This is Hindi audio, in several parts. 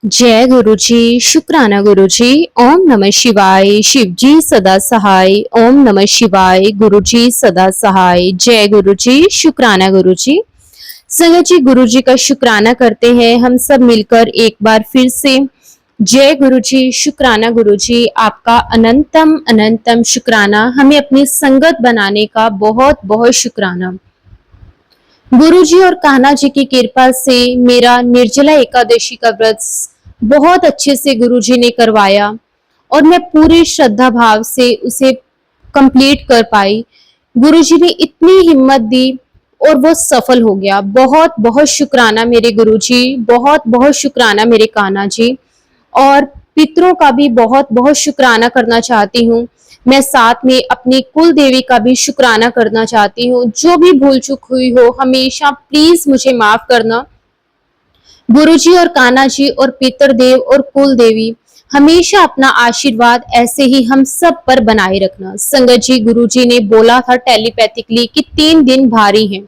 जय गुरु जी, शुक्राना गुरु जी। ओम नमः शिवाय। शिव जी सदा सहाय। ओम नमः शिवाय। गुरु जी सदा सहाय। जय गुरु जी, शुक्राना गुरु जी। संगत जी, गुरु जी का शुक्राना करते हैं हम सब मिलकर एक बार फिर से। जय गुरु जी, शुक्राना गुरु जी। आपका अनंतम अनंतम शुक्राना, हमें अपनी संगत बनाने का बहुत बहुत शुक्राना। गुरु जी और कान्हा जी की कृपा से मेरा निर्जला एकादशी का व्रत बहुत अच्छे से गुरु जी ने करवाया और मैं पूरी श्रद्धा भाव से उसे कंप्लीट कर पाई। गुरु जी ने इतनी हिम्मत दी और वो सफल हो गया। बहुत बहुत शुक्राना मेरे गुरु जी, बहुत बहुत शुक्राना मेरे कान्हा जी। और पितरों का भी बहुत बहुत शुक्राना करना चाहती हूँ। मैं साथ में अपनी कुल देवी का भी शुक्राना करना चाहती हूँ। जो भी भूल चूक हुई हो हमेशा प्लीज मुझे माफ करना। गुरुजी और कान्हा जी और पितर देव और कुल देवी हमेशा अपना आशीर्वाद ऐसे ही हम सब पर बनाए रखना। संगत जी, गुरुजी ने बोला था टेलीपैथिकली कि 3 दिन भारी हैं।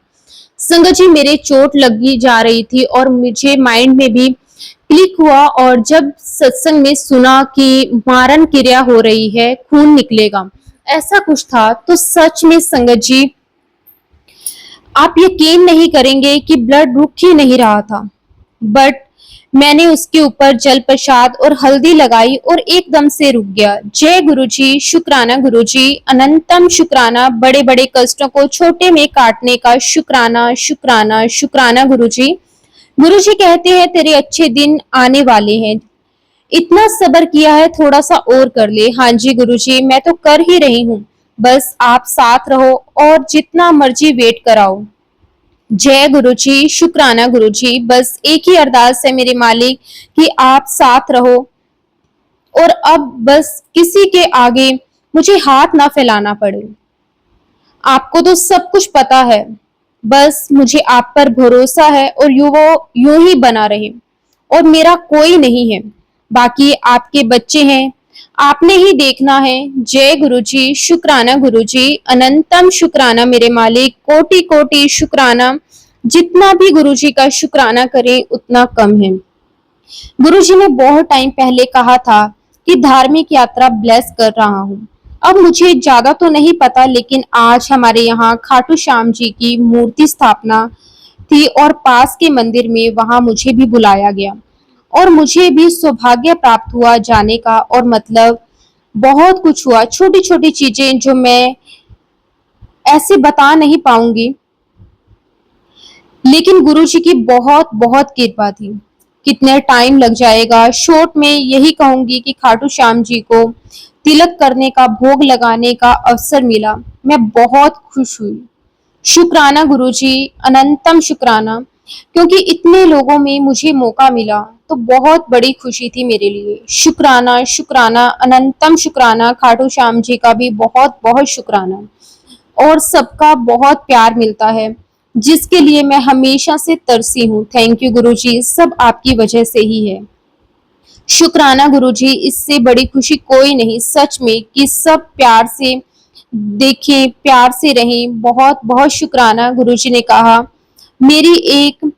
संगत जी, मेरे चोट लगी जा रही थी और मुझे माइंड में भी क्लिक हुआ और जब सत्संग में सुना कि मारण क्रिया हो रही है, खून निकलेगा, ऐसा कुछ था, तो सच में संगत जी आप यकीन नहीं करेंगे कि ब्लड रुक ही नहीं रहा था। बट मैंने उसके ऊपर जल प्रसाद और हल्दी लगाई और एकदम से रुक गया। जय गुरु जी, शुक्राना गुरु जी, अनंतम शुक्राना। बड़े बड़े कष्टों को छोटे में काटने का शुक्राना शुक्राना शुक्राना गुरु जी। गुरु जी कहते हैं तेरे अच्छे दिन आने वाले हैं, इतना सब्र किया है, थोड़ा सा और कर ले। हाँ जी गुरु जी, मैं तो कर ही रही हूँ, बस आप साथ रहो और जितना मर्जी वेट कराओ। जय गुरु जी, शुक्राना गुरु जी। बस एक ही अरदास है मेरे मालिक कि आप साथ रहो और अब बस किसी के आगे मुझे हाथ ना फैलाना पड़े। आपको तो सब कुछ पता है, बस मुझे आप पर भरोसा है और वो यूं ही बना रहे और मेरा कोई नहीं है, बाकी आपके बच्चे हैं, आपने ही देखना है। जय गुरु जी, शुक्राना गुरु जी, अनंतम शुक्राना मेरे मालिक, कोटि कोटि शुक्राना। जितना भी गुरु जी का शुक्राना करें उतना कम है। गुरु जी ने बहुत टाइम पहले कहा था कि धार्मिक यात्रा ब्लेस कर रहा हूँ। अब मुझे ज्यादा तो नहीं पता, लेकिन आज हमारे यहाँ खाटू श्याम जी की मूर्ति स्थापना थी और पास के मंदिर में वहां मुझे भी बुलाया गया और मुझे भी सौभाग्य प्राप्त हुआ जाने का। और मतलब बहुत कुछ हुआ, छोटी छोटी चीजें जो मैं ऐसे बता नहीं पाऊंगी, लेकिन गुरु जी की बहुत बहुत कृपा थी। कितने टाइम लग जाएगा, शॉर्ट में यही कहूंगी कि खाटू श्याम जी को तिलक करने का, भोग लगाने का अवसर मिला। मैं बहुत खुश हुई। शुक्राना गुरु जी, अनंतम शुक्राना, क्योंकि इतने लोगों में मुझे मौका मिला तो बहुत बड़ी खुशी थी मेरे लिए। शुक्राना शुक्राना, अनंतम शुक्राना। खाटू श्याम जी का भी बहुत बहुत शुक्राना और सबका बहुत प्यार मिलता है जिसके लिए मैं हमेशा से तरसी हूँ। थैंक यू गुरु जी, सब आपकी वजह से ही है। शुक्राना गुरु जी, इससे बड़ी खुशी कोई नहीं सच में कि सब प्यार से देखें, प्यार से रहें। बहुत बहुत शुक्राना। गुरु जी ने कहा मेरी एक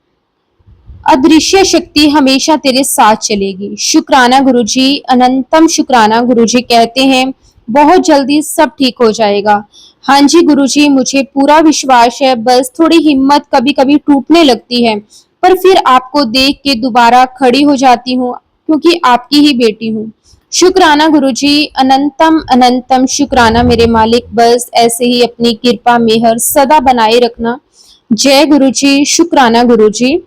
अदृश्य शक्ति हमेशा तेरे साथ चलेगी। शुक्राना गुरु जी, अनंतम शुक्राना। गुरु जी कहते हैं बहुत जल्दी सब ठीक हो जाएगा। हाँ जी गुरु जी, मुझे पूरा विश्वास है, बस थोड़ी हिम्मत कभी कभी टूटने लगती है, पर फिर आपको देख के दोबारा खड़ी हो जाती हूँ क्योंकि आपकी ही बेटी हूँ। शुक्राना गुरु जी, अनंतम अनंतम शुक्राना मेरे मालिक। बस ऐसे ही अपनी कृपा मेहर सदा बनाए रखना। जय गुरु जी, शुक्राना गुरु जी।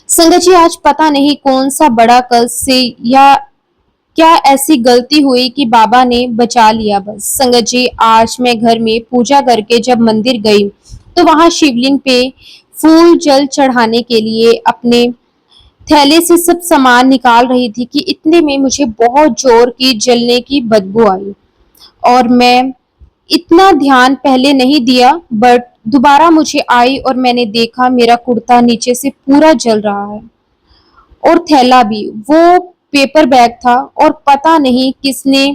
संगत जी, आज पता नहीं कौन सा बड़ा कष्ट से या क्या ऐसी गलती हुई कि बाबा ने बचा लिया। बस संगत जी, आज मैं घर में पूजा करके जब मंदिर गई तो वहां शिवलिंग पे फूल जल चढ़ाने के लिए अपने थैले से सब सामान निकाल रही थी कि इतने में मुझे बहुत जोर की जलने की बदबू आई और मैं इतना ध्यान पहले नहीं दिया, बट दोबारा मुझे आई और मैंने देखा मेरा कुर्ता नीचे से पूरा जल रहा है और थैला भी। वो पेपर बैग था और पता नहीं किसने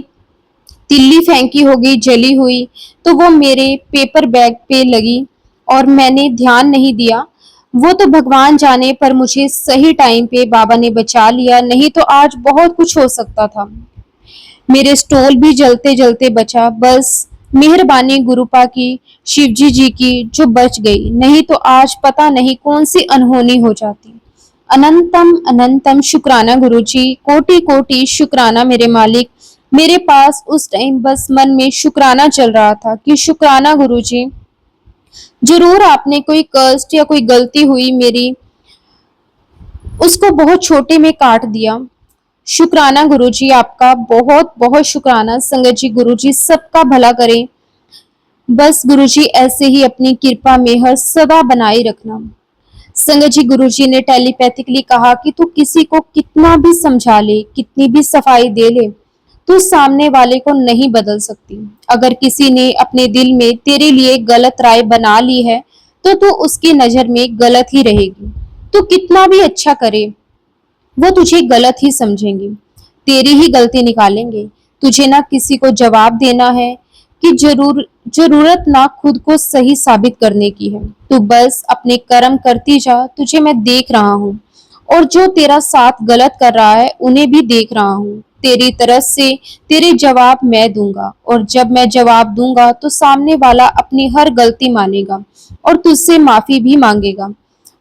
तिल्ली फेंकी होगी जली हुई, तो वो मेरे पेपर बैग पे लगी और मैंने ध्यान नहीं दिया। वो तो भगवान जाने, पर मुझे सही टाइम पे बाबा ने बचा लिया, नहीं तो आज बहुत कुछ हो सकता था। मेरे स्टॉल भी जलते जलते बचा, बस मेहरबानी गुरुपा की, शिवजी जी की जो बच गई, नहीं तो आज पता नहीं कौन सी अनहोनी हो जाती। अनंतम अनंतम शुक्राना गुरुजी, कोटि कोटि शुक्राना मेरे मालिक। मेरे पास उस टाइम बस मन में शुक्राना चल रहा था कि शुक्राना गुरुजी, जरूर आपने कोई कष्ट या कोई गलती हुई मेरी, उसको बहुत छोटे में काट दिया। शुक्राना गुरुजी, आपका बहुत बहुत शुक्राना। संगत जी, गुरुजी सबका भला करें। बस गुरुजी ऐसे ही अपनी कृपा मेहर सदा बनाए रखना। संगत जी, गुरुजी ने टेलीपैथिकली कहा कि तू किसी को कितना भी समझा ले, कितनी भी सफाई दे ले, तू सामने वाले को नहीं बदल सकती। अगर किसी ने अपने दिल में तेरे लिए गलत राय बना ली है तो तू उसकी नजर में गलत ही रहेगी। तू कितना भी अच्छा करे, वो तुझे गलत ही समझेंगे, तेरी ही गलती निकालेंगे। तुझे ना किसी को जवाब देना है कि जरूरत ना खुद को सही साबित करने की है। तू बस अपने कर्म करती जा, तुझे मैं देख रहा हूँ, और जो तेरा साथ गलत कर रहा है उन्हें भी देख रहा हूँ। तेरी तरफ से तेरे जवाब मैं दूंगा, और जब मैं जवाब दूंगा तो सामने वाला अपनी हर गलती मानेगा और तुझसे माफी भी मांगेगा।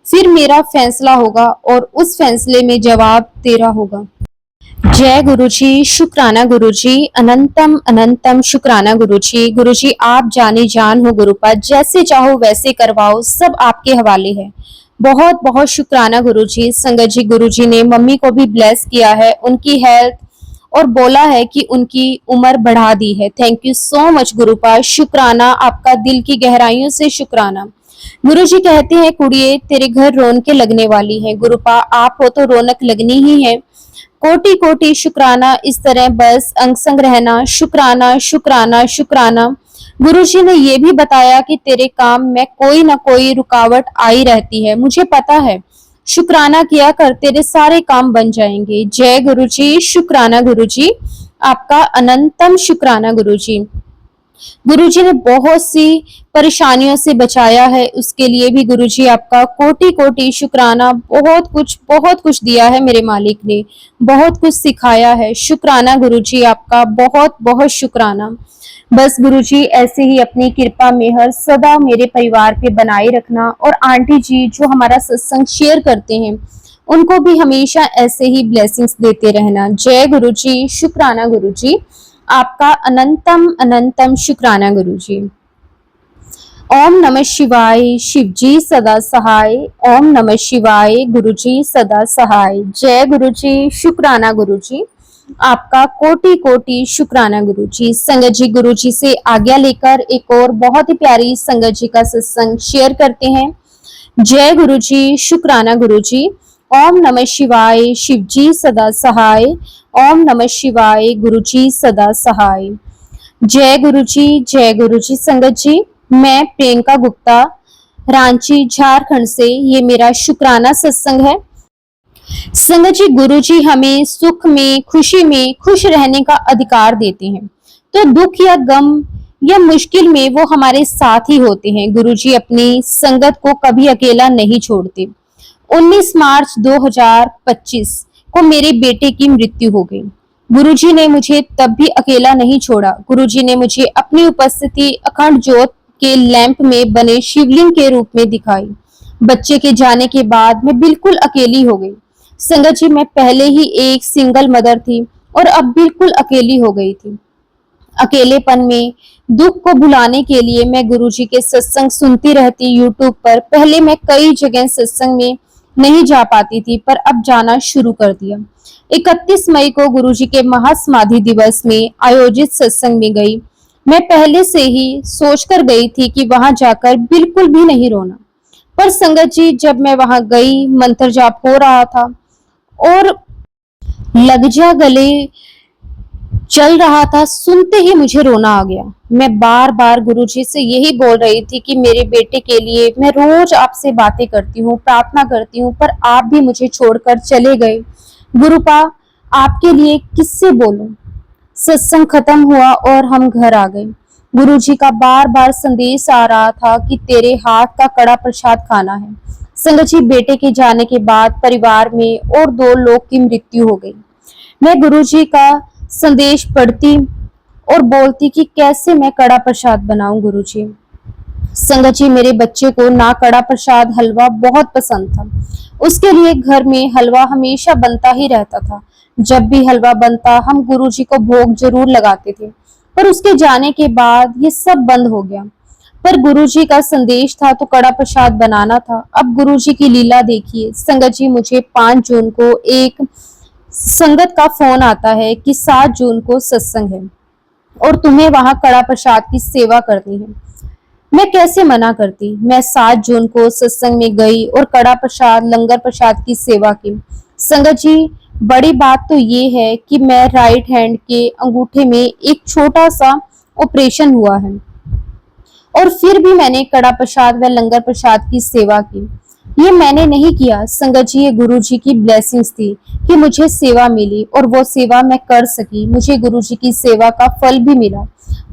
फिर मेरा फैसला होगा और उस फैसले में जवाब तेरा होगा। जय गुरुजी, शुक्राना गुरुजी, अनंतम अनंतम शुक्राना गुरुजी। गुरुजी आप जाने जान हो गुरुपा, जैसे चाहो वैसे करवाओ, सब आपके हवाले है। बहुत बहुत शुक्राना गुरुजी। संगत जी, गुरुजी ने मम्मी को भी ब्लेस किया है, उनकी हेल्थ, और बोला है कि उनकी उम्र बढ़ा दी है। थैंक यू सो मच गुरुपा, शुक्राना आपका, दिल की गहराइयों से शुक्राना। गुरुजी कहते हैं कुड़िए तेरे घर रौनकें लगने वाली है। गुरुपा आप हो तो रौनक लगनी ही है। कोटि कोटि शुक्राना, इस तरह बस अंग संग रहना। शुक्राना शुक्राना शुक्राना। गुरुजी ने ये भी बताया कि तेरे काम में कोई ना कोई रुकावट आई रहती है, मुझे पता है। शुक्राना किया कर, तेरे सारे काम बन जाएंगे। जय गुरुजी, शुक्राना गुरुजी, आपका अनंतम शुक्राना गुरुजी। गुरुजी ने बहुत सी परेशानियों से बचाया है, उसके लिए भी गुरुजी आपका कोटि कोटि शुक्राना। बहुत कुछ दिया है मेरे मालिक ने, बहुत कुछ सिखाया है। शुक्राना गुरुजी आपका, बहुत बहुत शुक्राना। बस गुरुजी ऐसे ही अपनी कृपा मेहर सदा मेरे परिवार पे बनाए रखना, और आंटी जी जो हमारा सत्संग शेयर करते हैं उनको भी हमेशा ऐसे ही ब्लेसिंग्स देते रहना। जय गुरुजी, शुक्राना गुरुजी, आपका अनंतम अनंतम शुक्राना गुरुजी। ओम नमः शिवाय, शिवजी सदा सहाय। ओम नमः शिवाय, गुरुजी सदा सहाय। जय गुरुजी, शुक्राना गुरुजी, आपका कोटि कोटि शुक्राना गुरुजी। संगत जी, गुरुजी से आज्ञा लेकर एक और बहुत ही प्यारी संगत जी का सत्संग शेयर करते हैं। जय गुरुजी, शुक्राना गुरुजी। ओम नमः शिवाय, शिवजी सदा सहाय। ओम नमः शिवाय, गुरुजी सदा सहाय। जय गुरुजी, जय गुरुजी। संगत जी, मैं प्रियंका गुप्ता, रांची झारखंड से, ये मेरा शुक्राना सत्संग है। संगत जी, गुरुजी हमें सुख में, खुशी में खुश रहने का अधिकार देते हैं, तो दुख या गम या मुश्किल में वो हमारे साथ ही होते हैं। गुरुजी अपनी संगत को कभी अकेला नहीं छोड़ते। 19 मार्च 2025 को मेरे बेटे की मृत्यु हो गई। गुरुजी ने मुझे तब भी अकेला नहीं छोड़ा। गुरुजी ने मुझे अपनी उपस्थिति अखंड ज्योत के लैंप में बने शिवलिंग के रूप में दिखाई। बच्चे के जाने के बाद मैं बिल्कुल अकेली हो गई। संगत जी, मैं पहले ही एक सिंगल मदर थी और अब बिल्कुल अकेली हो गई थी। अकेलेपन में दुख को भुलाने के लिए मैं गुरुजी के सत्संग सुनती रहती यूट्यूब पर। पहले मैं कई जगह सत्संग में नहीं जा पाती थी, पर अब जाना शुरू कर दिया। 31 मई को गुरुजी के महासमाधि दिवस में आयोजित सत्संग में गई। मैं पहले से ही सोचकर गई थी कि वहां जाकर बिल्कुल भी नहीं रोना, पर संगत जी जब मैं वहां गई, मंत्र जाप हो रहा था और लग जा गले चल रहा था, सुनते ही मुझे रोना आ गया। मैं बार बार गुरुजी से यही बोल रही थी कि मेरे बेटे के लिए मैं रोज आपसे बातें करती हूँ, प्रार्थना करती हूँ, पर आप भी मुझे छोड़कर चले गए। गुरुपा, आपके लिए किससे बोलूं? सत्संग खत्म हुआ और हम घर आ गए। गुरुजी का बार बार संदेश आ रहा था कि तेरे हाथ का कड़ा प्रसाद खाना है। संगत जी, बेटे के जाने के बाद परिवार में और 2 लोग की मृत्यु हो गई। मैं गुरुजी का संदेश पढ़ती और बोलती कि कैसे मैं कड़ा प्रसाद बनाऊं गुरुजी। संगत जी, मेरे बच्चे को ना कड़ा प्रसाद हलवा बहुत पसंद था। उसके लिए घर में हलवा हमेशा बनता ही रहता था। जब भी हलवा बनता हम गुरुजी को भोग जरूर लगाते थे, पर उसके जाने के बाद ये सब बंद हो गया। पर गुरुजी का संदेश था तो कड़ा प्रसाद बनाना था। अब गुरुजी की लीला देखिए। संगत जी, मुझे 5 जून को एक संगत का फोन आता है कि 7 जून को सत्संग है और तुम्हें वहां कड़ा प्रसाद की सेवा करनी है। मैं कैसे मना करती। मैं 7 जून को सत्संग में गई और कड़ा प्रसाद लंगर प्रसाद की सेवा की। संगत जी, बड़ी बात तो ये है कि मैं राइट हैंड के अंगूठे में एक छोटा सा ऑपरेशन हुआ है और फिर भी मैंने कड़ा प्रसाद व लंगर प्रसाद की सेवा की। ये मैंने नहीं किया संगत जी, ये गुरु जी की ब्लेसिंग्स थी कि मुझे सेवा मिली और वो सेवा मैं कर सकी। मुझे गुरु जी की सेवा का फल भी मिला।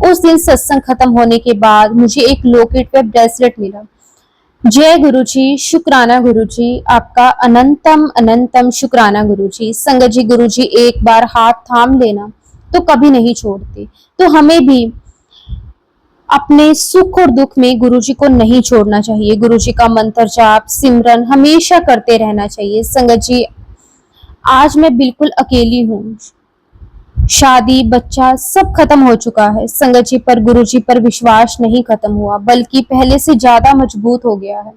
उस दिन सत्संग खत्म होने के बाद मुझे एक लॉकेट व ब्रेसलेट मिला। जय गुरु जी, शुक्राना गुरु जी, आपका अनंतम अनंतम शुक्राना गुरु जी। संगत जी, गुरु जी एक बार हाथ थाम लेना तो कभी नहीं छोड़ते, तो हमें भी अपने सुख और दुख में गुरुजी को नहीं छोड़ना चाहिए। गुरुजी का मंत्र जाप सिमरन हमेशा करते रहना चाहिए। संगत जी, आज मैं बिल्कुल अकेली हूँ। शादी बच्चा सब खत्म हो चुका है संगत जी, पर गुरुजी पर विश्वास नहीं खत्म हुआ, बल्कि पहले से ज्यादा मजबूत हो गया है।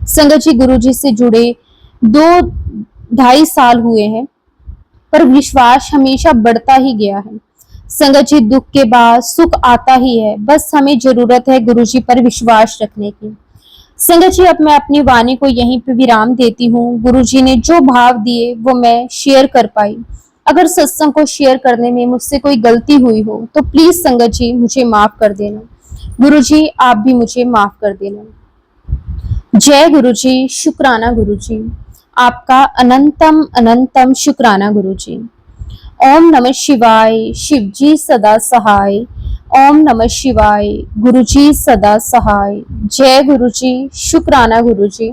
संगत जी, गुरुजी से जुड़े 2-2.5 साल हुए हैं, पर विश्वास हमेशा बढ़ता ही गया है। संगत जी, दुख के बाद सुख आता ही है, बस हमें जरूरत है गुरुजी पर विश्वास रखने की। संगत जी, अब मैं अपनी वाणी को यहीं पे विराम देती हूँ। गुरुजी ने जो भाव दिए वो मैं शेयर कर पाई। अगर सत्संग को शेयर करने में मुझसे कोई गलती हुई हो तो प्लीज संगत जी मुझे माफ कर देना। गुरुजी, आप भी मुझे माफ कर देना। जय गुरुजी, शुक्राना गुरुजी, आपका अनंतम अनंतम शुक्राना गुरुजी। ओम नमः शिवाय, शिव जी सदा सहाय। ओम नमः शिवाय, गुरुजी सदा सहाय। जय गुरुजी, शुक्राना गुरुजी,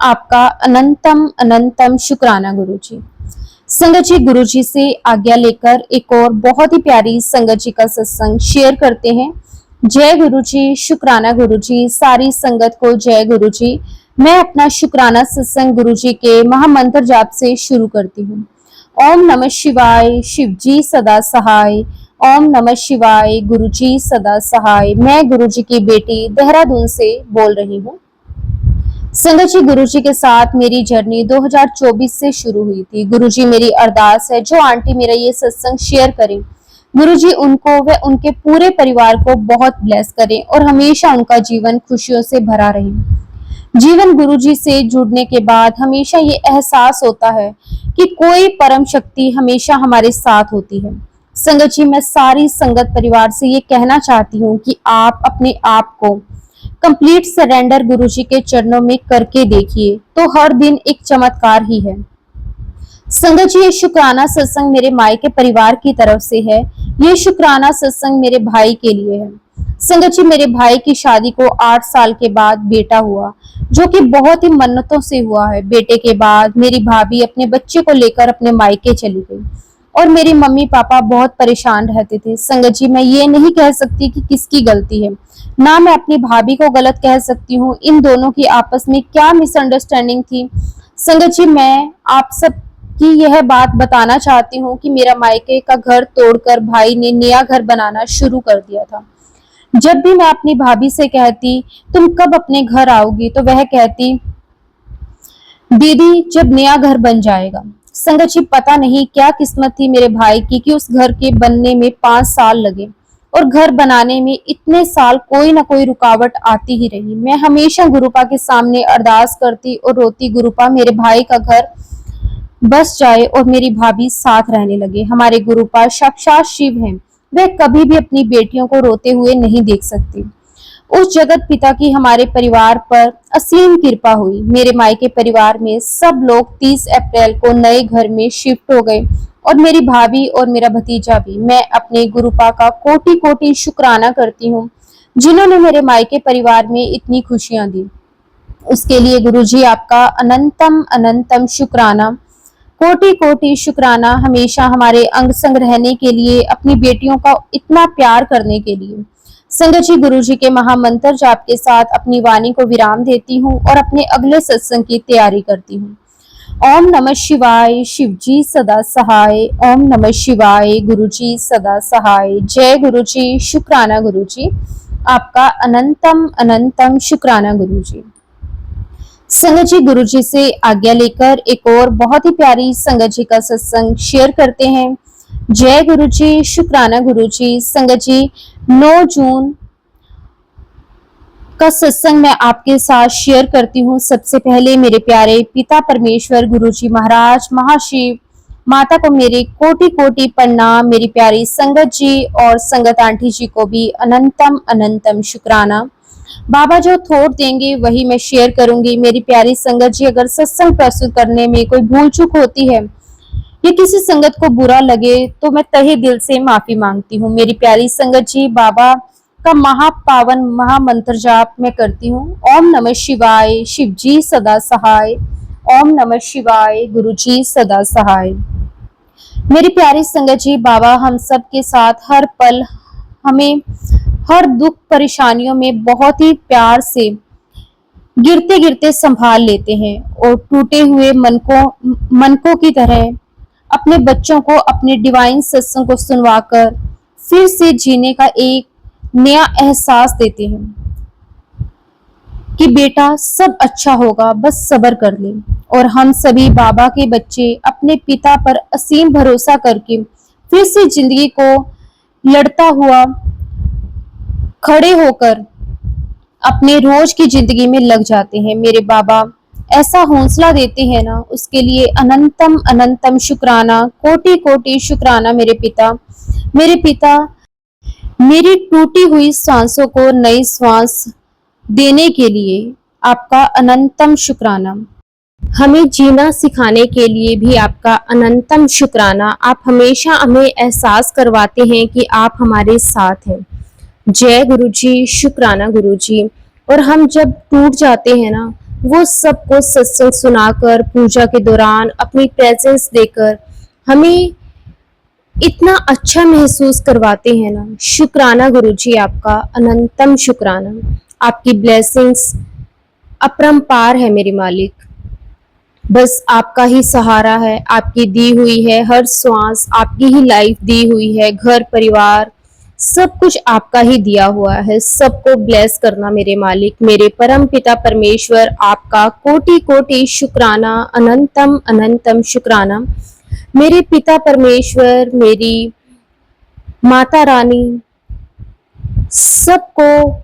आपका अनंतम अनंतम शुक्राना गुरुजी। संगत जी, गुरुजी से आज्ञा लेकर एक और बहुत ही प्यारी संगत जी का सत्संग शेयर करते हैं। जय गुरुजी, शुक्राना गुरुजी, सारी संगत को जय गुरुजी। मैं अपना शुक्राना सत्संग गुरुजी के महामंत्र जाप से शुरू करती हूँ। ओम नमः शिवाय, शिव जी सदा सहाय। ओम नमः शिवाय, गुरुजी सदा सहाय। मैं गुरुजी की बेटी देहरादून से बोल रही हूँ। संगत जी, गुरुजी के साथ मेरी जर्नी 2024 से शुरू हुई थी। गुरुजी, मेरी अरदास है जो आंटी मेरा ये सत्संग शेयर करें, गुरुजी उनको व उनके पूरे परिवार को बहुत ब्लेस करें और हमेशा उनका जीवन खुशियों से भरा रहे। जीवन गुरुजी से जुड़ने के बाद हमेशा ये एहसास होता है कि कोई परम शक्ति हमेशा हमारे साथ होती है। संगत जी, मैं सारी संगत परिवार से ये कहना चाहती हूँ कि आप अपने आप को कंप्लीट सरेंडर गुरुजी के चरणों में करके देखिए, तो हर दिन एक चमत्कार ही है। संगत जी, ये शुक्राना सत्संग मेरे मायके परिवार की तरफ से है। ये शुक्राना सत्संग मेरे भाई के लिए है। संगत जी, मेरे भाई की शादी को 8 साल के बाद बेटा हुआ, जो कि बहुत ही मन्नतों से हुआ है। बेटे के बाद मेरी भाभी अपने बच्चे को लेकर अपने मायके चली गई और मेरे मम्मी पापा बहुत परेशान रहते थे। संगत जी, मैं ये नहीं कह सकती कि किसकी गलती है, ना मैं अपनी भाभी को गलत कह सकती हूँ। इन दोनों की आपस में क्या मिसअंडरस्टैंडिंग थी। संगत जी, मैं आप सब की यह बात बताना चाहती हूँ कि मेरा मायके का घर तोड़कर भाई ने नया घर बनाना शुरू कर दिया था। जब भी मैं अपनी भाभी से कहती तुम कब अपने घर आओगी, तो वह कहती दीदी जब नया घर बन जाएगा। संगत जी, पता नहीं क्या किस्मत थी मेरे भाई की कि उस घर के बनने में 5 साल लगे और घर बनाने में इतने साल कोई ना कोई रुकावट आती ही रही। मैं हमेशा गुरुपा के सामने अरदास करती और रोती, गुरुपा मेरे भाई का घर बस जाए और मेरी भाभी साथ रहने लगे। हमारे गुरुपा साक्षात शिव हैं, वह कभी भी अपनी बेटियों को रोते हुए नहीं देख सकती। उस जगत पिता की हमारे परिवार पर असीम कृपा हुई। मेरे मायके परिवार में सब लोग 30 अप्रैल को नए घर में शिफ्ट हो गए और मेरी भाभी और मेरा भतीजा भी। मैं अपने गुरुपा का कोटि कोटि शुक्राना करती हूँ जिन्होंने मेरे मायके परिवार में इतनी खुशियां दी। उसके लिए गुरुजी आपका अनंतम अनंतम शुक्राना, कोटि कोटि शुक्राना, हमेशा हमारे अंग संग रहने के लिए, अपनी बेटियों का इतना प्यार करने के लिए। संगत जी, गुरु जी के महामंत्र जाप के साथ अपनी वाणी को विराम देती हूँ और अपने अगले सत्संग की तैयारी करती हूँ। ओम नमः शिवाय, शिव जी सदा सहाय। ओम नमः शिवाय, गुरु जी सदा सहाय। जय गुरु जी, शुक्राना गुरु जी, आपका अनंतम अनंतम शुक्राना गुरु जी। संगत जी, गुरु जी से आज्ञा लेकर एक और बहुत ही प्यारी संगत जी का सत्संग शेयर करते हैं। जय गुरु जी, शुक्राना गुरु जी। संगत जी, 9 जून का सत्संग मैं आपके साथ शेयर करती हूँ। सबसे पहले मेरे प्यारे पिता परमेश्वर गुरु जी महाराज, महाशिव माता को मेरे कोटि कोटि प्रणाम। मेरी प्यारी संगत जी और संगत आंटी जी को भी अनंतम अनंतम शुक्राना। बाबा जो थोड़ देंगे वही मैं शेयर करूंगी। मेरी प्यारी संगत जी, अगर सत्संग प्रस्तुत करने में कोई भूल चूक होती है या किसी संगत को बुरा लगे तो मैं तहे दिल से माफी मांगती हूँ। मेरी प्यारी संगत जी, बाबा का महापावन महामंत्र जाप मैं करती हूँ। ओम नमः शिवाय, शिव जी सदा सहाय। ओम नमः शिवाय, गुरु जी सदा सहाय। मेरी प्यारी संगत जी, बाबा हम सब के साथ हर पल, हमें हर दुख परेशानियों में बहुत ही प्यार से गिरते गिरते संभाल लेते हैं और टूटे हुए मनकों की तरह अपने बच्चों को अपने डिवाइन सत्संग को सुनवाकर फिर से जीने का एक नया एहसास देते हैं कि बेटा सब अच्छा होगा, बस सब्र कर ले। और हम सभी बाबा के बच्चे अपने पिता पर असीम भरोसा करके फिर से जिंदगी को लड़ता हुआ खड़े होकर अपने रोज की जिंदगी में लग जाते हैं। मेरे बाबा ऐसा हौसला देते हैं ना, उसके लिए अनंतम अनंतम शुक्राना, कोटि कोटि शुक्राना। मेरे पिता मेरी टूटी हुई सांसों को नई सांस देने के लिए आपका अनंतम शुक्राना। हमें जीना सिखाने के लिए भी आपका अनंतम शुक्राना। आप हमेशा हमें एहसास करवाते हैं कि आप हमारे साथ हैं। जय गुरु जी, शुक्राना गुरु जी। और हम जब टूट जाते हैं ना, वो सबको सत्संग सुनाकर, पूजा के दौरान अपनी प्रेजेंस देकर हमें इतना अच्छा महसूस करवाते हैं ना। शुक्राना गुरु जी, आपका अनंतम शुक्राना। आपकी ब्लेसिंग्स अपरंपार है मेरे मालिक। बस आपका ही सहारा है, आपकी दी हुई है हर श्वास, आपकी ही लाइफ दी हुई है, घर परिवार सब कुछ आपका ही दिया हुआ है। सबको ब्लेस करना मेरे मालिक, मेरे परम पिता परमेश्वर, आपका कोटि कोटि शुक्राना, अनंतम अनंतम शुक्राना। मेरे पिता परमेश्वर, मेरी माता रानी, सबको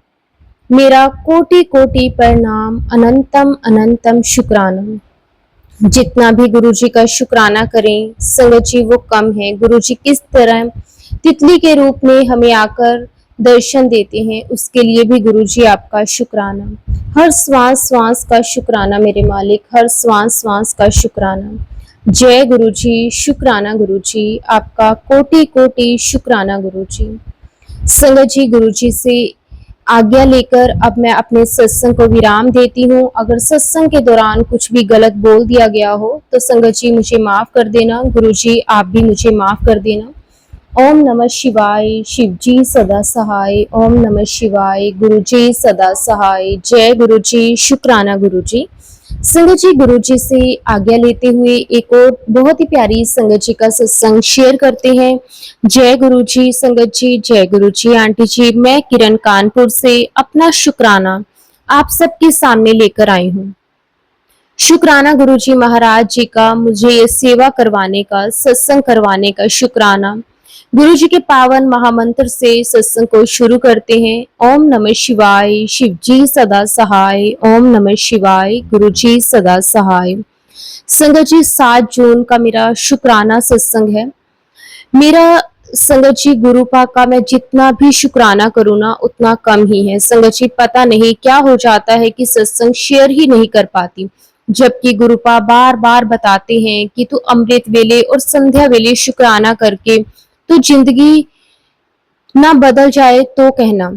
मेरा कोटि कोटि प्रणाम, अनंतम अनंतम शुक्राना। जितना भी गुरुजी का शुक्राना करें संगत जी वो कम है। गुरुजी किस तरह तितली के रूप में हमें आकर दर्शन देते हैं, उसके लिए भी गुरुजी आपका शुक्राना। हर श्वास श्वास का शुक्राना मेरे मालिक, हर श्वास श्वास का शुक्राना। जय गुरुजी, शुक्राना गुरुजी, आपका कोटि कोटि शुक्राना गुरुजी। संगत जी, गुरुजी से आज्ञा लेकर अब मैं अपने सत्संग को विराम देती हूँ। अगर सत्संग के दौरान कुछ भी गलत बोल दिया गया हो तो संगत जी मुझे माफ कर देना, गुरुजी आप भी मुझे माफ कर देना। ओम नमः शिवाय, शिव जी सदा सहाय। ओम नमः शिवाय, गुरु जी सदा सहाय। जय गुरु जी, शुक्राना गुरु जी। संगत जी, गुरु जी से आज्ञा लेते हुए एक और बहुत ही प्यारी संगत जी का सत्संग शेयर करते हैं। जय गुरु जी संगत जी, जय गुरु जी आंटी जी। मैं किरण कानपुर से अपना शुक्राना आप सबके सामने लेकर आई हूँ। शुक्राना गुरु जी महाराज जी का मुझे ये सेवा करवाने का, सत्संग करवाने का शुक्राना। गुरु जी के पावन महामंत्र से सत्संग को शुरू करते हैं। ओम नमः शिवाय, शिव जी सदा सहाय। ओम नमः शिवाय, गुरु जी सदा सहाय। संगत जी, 7 जून का मेरा शुक्राना सत्संग है। मेरा संगत जी गुरुपा का मैं जितना भी शुक्राना करूँ ना उतना कम ही है। संगत जी, पता नहीं क्या हो जाता है कि सत्संग शेयर ही नहीं कर पाती, जबकि गुरुपा बार बार बताते हैं कि तू अमृत वेले और संध्या वेले शुक्राना करके तो जिंदगी ना बदल जाए तो कहना।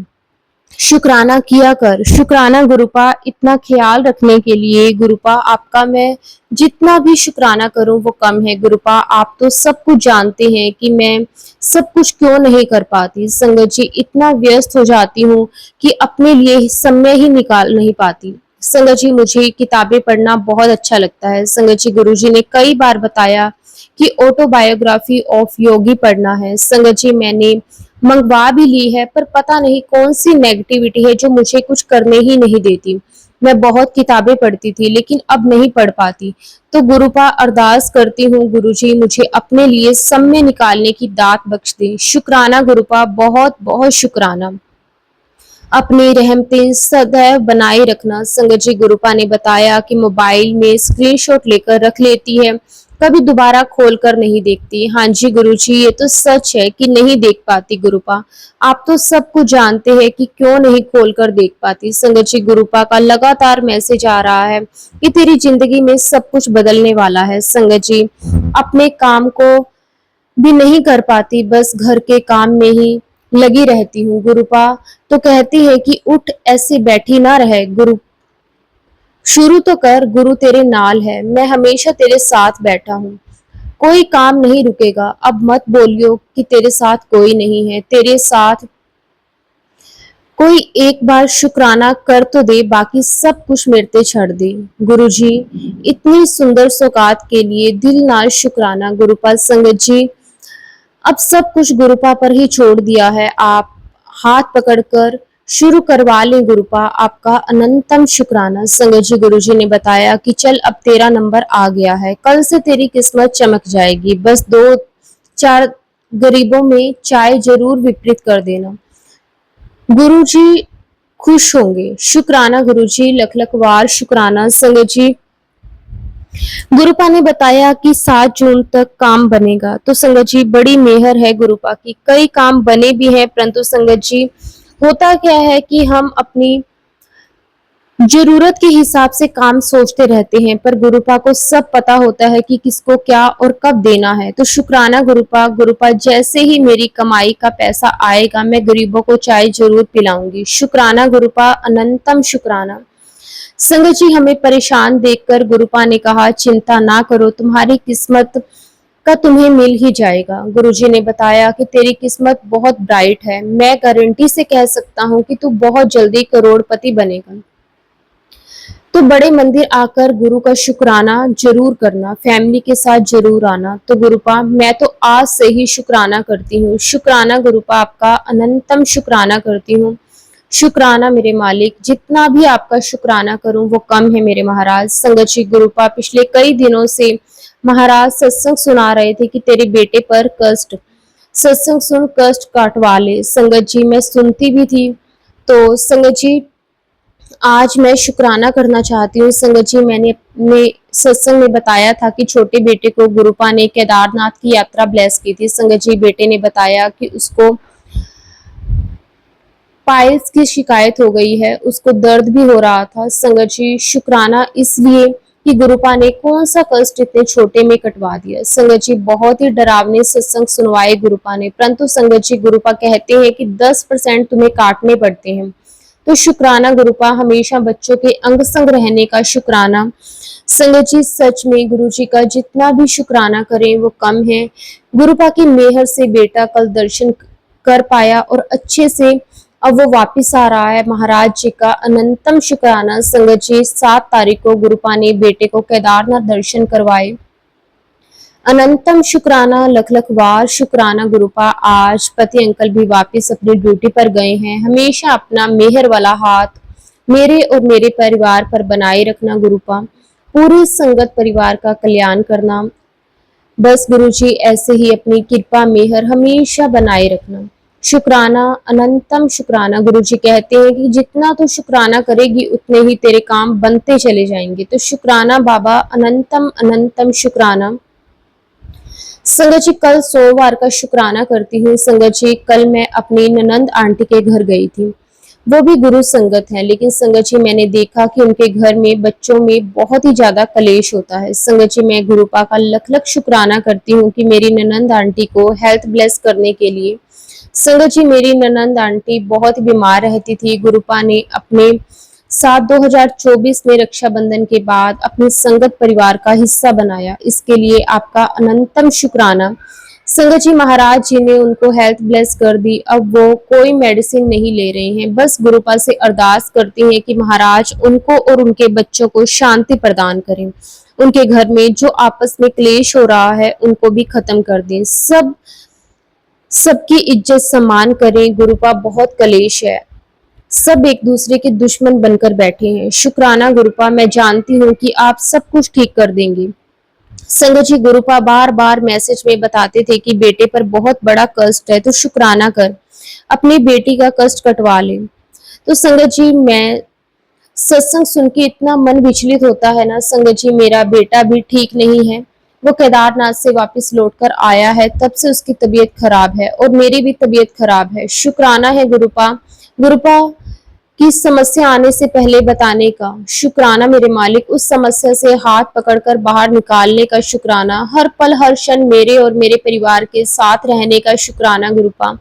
शुक्राना किया कर। शुक्राना गुरुपा इतना ख्याल रखने के लिए गुरुपा आपका मैं जितना भी शुक्राना करूं वो कम है। गुरुपा आप तो सब कुछ जानते हैं कि मैं सब कुछ क्यों नहीं कर पाती। संगत जी इतना व्यस्त हो जाती हूँ कि अपने लिए समय ही निकाल नहीं पाती। संगत जी मुझे किताबें पढ़ना बहुत अच्छा लगता है। संगत जी गुरुजी ने कई बार बताया कि ऑटोबायोग्राफी ऑफ योगी पढ़ना है। संगत जी मैंने मंगवा भी ली है, पर पता नहीं कौन सी नेगेटिविटी है जो मुझे कुछ करने ही नहीं देती। मैं बहुत किताबें पढ़ती थी लेकिन अब नहीं पढ़ पाती। तो गुरुपा अरदास करती हूँ गुरुजी मुझे अपने लिए समय निकालने की दात बख्श दे। शुक्राना गुरुपा, बहुत बहुत शुक्राना। अपनी रहमतें सदैव बनाए रखना। संगत जी गुरुपा ने बताया कि मोबाइल में स्क्रीनशॉट लेकर रख लेती है, कभी दोबारा खोल कर नहीं देखती। हाँ जी गुरुजी ये तो सच है कि नहीं देख पाती गुरुपा। आप तो सब कुछ जानते हैं कि क्यों नहीं खोल कर देख पाती। संगत जी गुरुपा का लगातार मैसेज आ रहा है कि तेरी जिंदगी में सब कुछ बदलने वाला है। संगत जी अपने काम को भी नहीं कर पाती, बस घर के काम में ही लगी रहती हूँ। गुरुपा तो कहती है कि उठ, ऐसे बैठी ना रहे, गुरु शुरू तो कर, गुरु तेरे नाल है, मैं हमेशा तेरे साथ बैठा हूँ, कोई काम नहीं रुकेगा। अब मत बोलियो कि तेरे साथ कोई नहीं है, तेरे साथ कोई एक बार शुक्राना कर तो दे, बाकी सब कुछ मेरे ते छड़ दे। गुरुजी इतनी सुंदर सौगात के लिए दिल नाल शुक्राना। गुरुपा संगत जी अब सब कुछ गुरुपा पर ही छोड़ दिया है। आप हाथ पकड़कर शुरू करवा लें गुरुपा, आपका अनंतम शुक्राना। संगत जी गुरुजी ने बताया कि चल अब तेरा नंबर आ गया है, कल से तेरी किस्मत चमक जाएगी, बस 2-4 गरीबों में चाय जरूर वितरित कर देना, गुरुजी खुश होंगे। शुक्राना गुरुजी, लख लख वार शुक्राना। संगत जी गुरुपा ने बताया कि 7 जून तक काम बनेगा। तो संगत जी बड़ी मेहर है गुरुपा की, कई काम बने भी हैं, परंतु संगत जी होता क्या है कि हम अपनी जरूरत के हिसाब से काम सोचते रहते हैं, पर गुरुपा को सब पता होता है कि किसको क्या और कब देना है। तो शुक्राना गुरुपा। गुरुपा जैसे ही मेरी कमाई का पैसा आएगा मैं गरीबों को चाय जरूर पिलाऊंगी। शुक्राना गुरुपा, अनंतम शुक्राना। संगत जी हमें परेशान देखकर गुरुपा ने कहा चिंता ना करो, तुम्हारी किस्मत का तुम्हें मिल ही जाएगा। गुरुजी ने बताया कि तेरी किस्मत बहुत ब्राइट है, मैं गारंटी से कह सकता हूँ कि तू बहुत जल्दी करोड़पति बनेगा। तो बड़े मंदिर आकर गुरु का शुक्राना जरूर करना, फैमिली के साथ जरूर आना। तो गुरुपा मैं तो आज से ही शुक्राना करती हूँ। शुक्राना गुरुपा, आपका अनंतम शुक्राना करती हूँ। शुक्राना मेरे मालिक, जितना भी आपका शुक्राना करूं वो कम है मेरे महाराज। संगत जी गुरुपा पिछले कई दिनों से महाराज सत्संग सुना रहे थे कि तेरे बेटे पर कष्ट, सत्संग सुन कष्ट काटवा ले। संगत जी मैं सुनती भी थी। तो संगत जी आज मैं शुक्राना करना चाहती हूँ। संगत जी मैंने अपने सत्संग में बताया था कि छोटे बेटे को गुरुपा ने केदारनाथ की यात्रा ब्लेस की थी। संगत जी बेटे ने बताया कि उसको पाइल्स की शिकायत हो गई है, उसको दर्द भी हो रहा था। संगत जी शुक्राना इसलिए कि गुरुपा ने कौन सा कष्ट इतने छोटे में कटवा दिया। संगत जी बहुत ही डरावने सत्संग सुनवाए गुरुपा ने, परंतु संगत जी गुरुपा कहते हैं कि 10% तुम्हें काटने पड़ते हैं। तो शुक्राना गुरुपा, हमेशा बच्चों के अंग संग रहने का शुक्राना। संगत जी सच में गुरु जी का जितना भी शुक्राना करें वो कम है। गुरुपा की मेहर से बेटा कल दर्शन कर पाया और अच्छे से अब वो वापिस आ रहा है। महाराज जी का अनंतम शुक्राना। संगत जी 7 तारीख को गुरुपा ने बेटे को केदारनाथ दर्शन करवाए। अनंतम शुक्राना, लख लख वार शुक्राना गुरुपा। आज पति अंकल भी वापस अपनी ड्यूटी पर गए हैं। हमेशा अपना मेहर वाला हाथ मेरे और मेरे परिवार पर बनाए रखना गुरुपा, पूरी संगत परिवार का कल्याण करना। बस गुरुजी ऐसे ही अपनी कृपा मेहर हमेशा बनाए रखना। शुक्राना, अनंतम शुक्राना। गुरुजी कहते हैं कि जितना तू शुक्राना करेगी उतने ही तेरे काम बनते चले जाएंगे। तो शुक्राना बाबा, अनंतम अनंतम शुक्राना। संगत जी कल सोमवार का शुक्राना करती हूँ। संगत जी कल मैं अपनी ननंद आंटी के घर गई थी, वो भी गुरु संगत है, लेकिन संगत जी मैंने देखा कि उनके घर में बच्चों में बहुत ही ज्यादा कलेश होता है। संगत जी मैं गुरुपा का लख लख शुक्राना करती हूँ कि मेरी ननंद आंटी को हेल्थ ब्लेस करने के लिए संगत जी, मेरी ननंद आंटी बहुत ही बीमार रहती थी। गुरुपा ने अपने साथ 2024 में रक्षाबंधन के बाद अपने संगत परिवार का हिस्सा बनाया। इसके लिए आपका अनंतम शुक्राना। संगत जी, महाराज जी ने उनको हेल्थ ब्लेस कर दी। अब वो कोई मेडिसिन नहीं ले रहे हैं, बस गुरुपा से अरदास करती हैं कि महाराज उनको और उनके बच्चों को शांति प्रदान करें। उनके घर में जो आपस में क्लेश हो रहा है उनको भी खत्म कर दें। सबकी इज्जत सम्मान करें। गुरुपा बहुत कलेश है, सब एक दूसरे के दुश्मन बनकर बैठे हैं। शुक्राना गुरुपा, मैं जानती हूँ कि आप सब कुछ ठीक कर देंगे। संगत जी, गुरुपा बार बार मैसेज में बताते थे कि बेटे पर बहुत बड़ा कष्ट है, तो शुक्राना कर अपनी बेटी का कष्ट कटवा ले। तो संगत जी, मैं सत्संग सुन के इतना मन विचलित होता है ना संगत जी। मेरा बेटा भी ठीक नहीं है, वो केदारनाथ से वापस लौटकर आया है, तब से उसकी तबीयत खराब है और मेरी भी तबीयत खराब है। शुक्राना है गुरुपा, गुरुपा की समस्या आने से पहले बताने का शुक्राना मेरे मालिक। उस समस्या से हाथ पकड़कर बाहर निकालने का शुक्राना। हर पल हर क्षण मेरे और मेरे परिवार के साथ रहने का शुक्राना गुरुपा।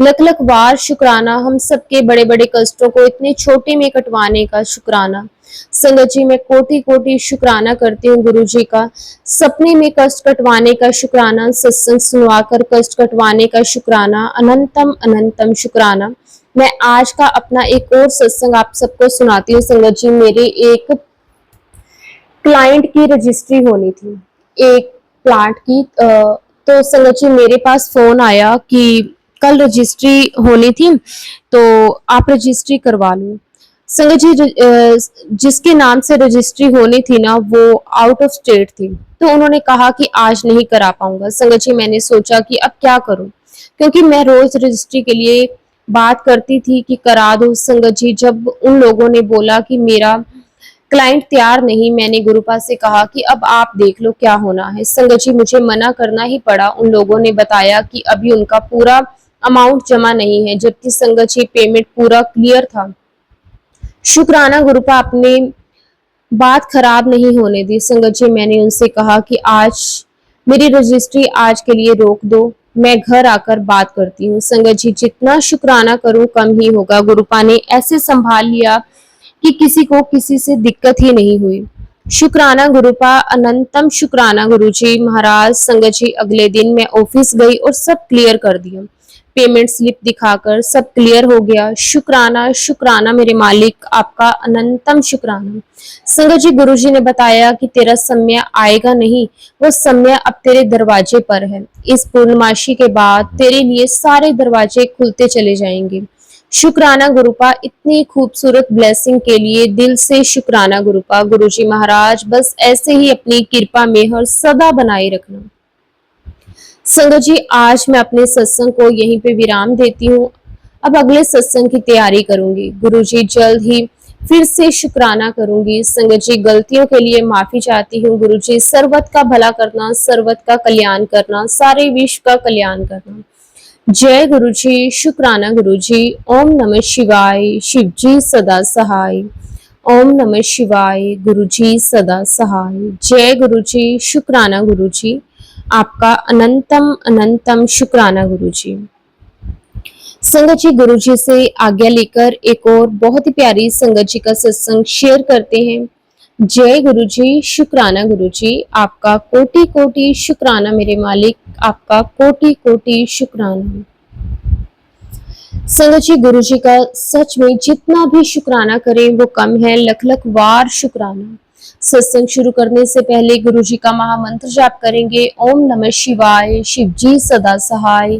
लख लख बार शुक्राना हम सबके बड़े बड़े कष्टों को इतने छोटे में कटवाने का शुक्राना। संगत जी, मैं कोटि कोटि शुक्राना करती हूँ गुरु जी का। सपने में कष्ट कटवाने का शुक्राना, सत्संग सुनवाकर कष्ट कटवाने का शुक्राना। अनंतम अनंतम शुक्राना। मैं आज का अपना एक और सत्संग आप सबको सुनाती हूँ संगत जी। मेरे एक क्लाइंट की रजिस्ट्री होनी थी, एक प्लांट की। तो संगत जी, मेरे पास फोन आया कि कल रजिस्ट्री होनी थी, तो आप रजिस्ट्री करवा लो। संगत जी, जिसके नाम से रजिस्ट्री होनी थी ना, वो आउट ऑफ स्टेट थी, तो उन्होंने कहा कि आज नहीं करा पाऊंगा। संगत जी, मैंने सोचा कि अब क्या करूं, क्योंकि मैं रोज रजिस्ट्री के लिए बात करती थी कि करा दो। संगत जी, जब उन लोगों ने बोला कि मेरा क्लाइंट तैयार नहीं, मैंने गुरुपा से कहा कि अब आप देख लो क्या होना है। संगत जी, मुझे मना करना ही पड़ा। उन लोगों ने बताया कि अभी उनका पूरा अमाउंट जमा नहीं है, जबकि संगत जी पेमेंट पूरा क्लियर था। शुक्राना गुरुपा, अपने बात खराब नहीं होने दी। संगत जी, मैंने उनसे कहा कि आज मेरी रजिस्ट्री आज के लिए रोक दो, मैं घर आकर बात करती हूँ। संगत जी, जितना शुक्राना करूं कम ही होगा। गुरुपा ने ऐसे संभाल लिया कि किसी को किसी से दिक्कत ही नहीं हुई। शुक्राना गुरुपा, अनंतम शुक्राना गुरुजी महाराज। संगत जी, अगले दिन मैं ऑफिस गई और सब क्लियर कर दिया। पेमेंट स्लिप दिखाकर सब क्लियर हो गया। शुक्राना शुक्राना मेरे मालिक, आपका अनंतम शुक्राना। संगत जी, गुरुजी ने बताया कि तेरा समय आएगा नहीं, वो समय अब तेरे दरवाजे पर है। इस पूर्णमासी के बाद तेरे लिए सारे दरवाजे खुलते चले जाएंगे। शुक्राना गुरुपा, इतनी खूबसूरत ब्लेसिंग के लिए दिल से शुक्राना गुरुपा। गुरुजी महाराज, बस ऐसे ही अपनी कृपा मेहर सदा बनाए रखना। संगत जी, आज मैं अपने सत्संग को यहीं पे विराम देती हूँ। अब अगले सत्संग की तैयारी करूंगी। गुरुजी, जल्द ही फिर से शुक्राना करूंगी। संगत जी, गलतियों के लिए माफी चाहती हूँ। गुरुजी, सर्वत का भला करना, सर्वत का कल्याण करना, सारे विश्व का कल्याण करना। जय गुरुजी, शुक्राना गुरुजी। ओम नमः शिवाय, शिव जी सदा सहाय। ओम नमः शिवाय, गुरुजी सदा सहाय। जय गुरुजी, शुक्राना गुरुजी। आपका अनंतम अनंतम शुक्राना गुरुजी। संगत जी, गुरुजी से आज्ञा लेकर एक और बहुत ही प्यारी संगत जी का सत्संग शेयर करते हैं। जय गुरुजी, शुक्राना गुरुजी। आपका कोटि कोटि शुक्राना मेरे मालिक, आपका कोटि कोटि शुक्राना। संगत जी, गुरुजी का सच में जितना भी शुक्राना करें वो कम है। लख लख बार शुक्राना। सत्संग शुरू करने से पहले गुरुजी का महामंत्र जाप करेंगे। ओम नमः शिवाय, शिव जी सदा सहाय।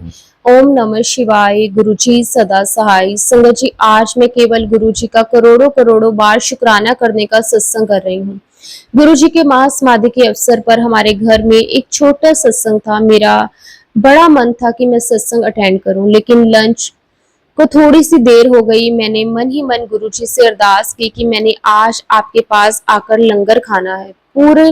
ओम नमः शिवाय, गुरुजी सदा सहाय। संगत जी, आज मैं केवल गुरुजी का करोड़ों करोड़ों बार शुक्राना करने का सत्संग कर रही हूँ। गुरुजी के महासमाधि के अवसर पर हमारे घर में एक छोटा सत्संग था। मेरा बड़ा मन था कि मैं सत्संग अटेंड करूं, लेकिन लंच को थोड़ी सी देर हो गई। मैंने मन ही मन गुरुजी से अरदास की कि मैंने आज आपके पास आकर लंगर खाना है। पूरे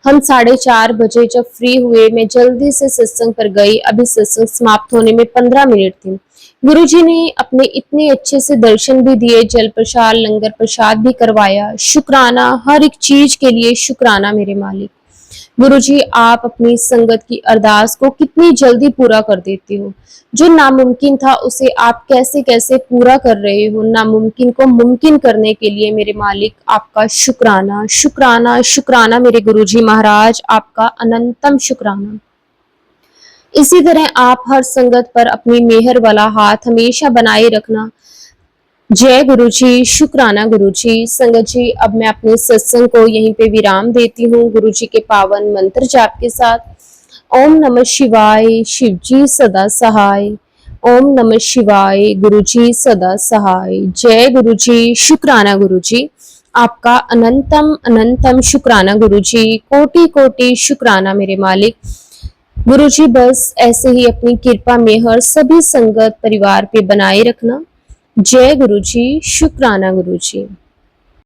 हम 4:30 जब फ्री हुए, मैं जल्दी से सत्संग पर गई। अभी सत्संग समाप्त होने में 15 मिनट थे। गुरुजी ने अपने इतने अच्छे से दर्शन भी दिए, जल प्रसाद लंगर प्रसाद भी करवाया। शुक्राना, हर एक चीज के लिए शुक्राना मेरे मालिक। गुरुजी, आप अपनी संगत की अरदास को कितनी जल्दी पूरा कर देते हो। जो नामुमकिन था उसे आप कैसे कैसे पूरा कर रहे हो। नामुमकिन को मुमकिन करने के लिए मेरे मालिक आपका शुक्राना, शुक्राना, शुक्राना मेरे गुरुजी महाराज, आपका अनंतम शुक्राना। इसी तरह आप हर संगत पर अपनी मेहर वाला हाथ हमेशा बनाए रखना। जय गुरु जी, शुक्राना गुरु जी। संगत जी, अब मैं अपने सत्संग को यहीं पे विराम देती हूँ गुरु जी के पावन मंत्र जाप के साथ। ओम नमः शिवाय, शिव जी सदा सहाय। ओम नमः शिवाय, गुरु जी सदा सहाय। जय गुरु जी, शुक्राना गुरु जी, आपका अनंतम अनंतम शुक्राना गुरु जी। कोटि कोटि शुक्राना मेरे मालिक। गुरु जी, बस ऐसे ही अपनी कृपा मेहर सभी संगत परिवार पे बनाए रखना। जय गुरु जी, शुक्राना गुरु जी।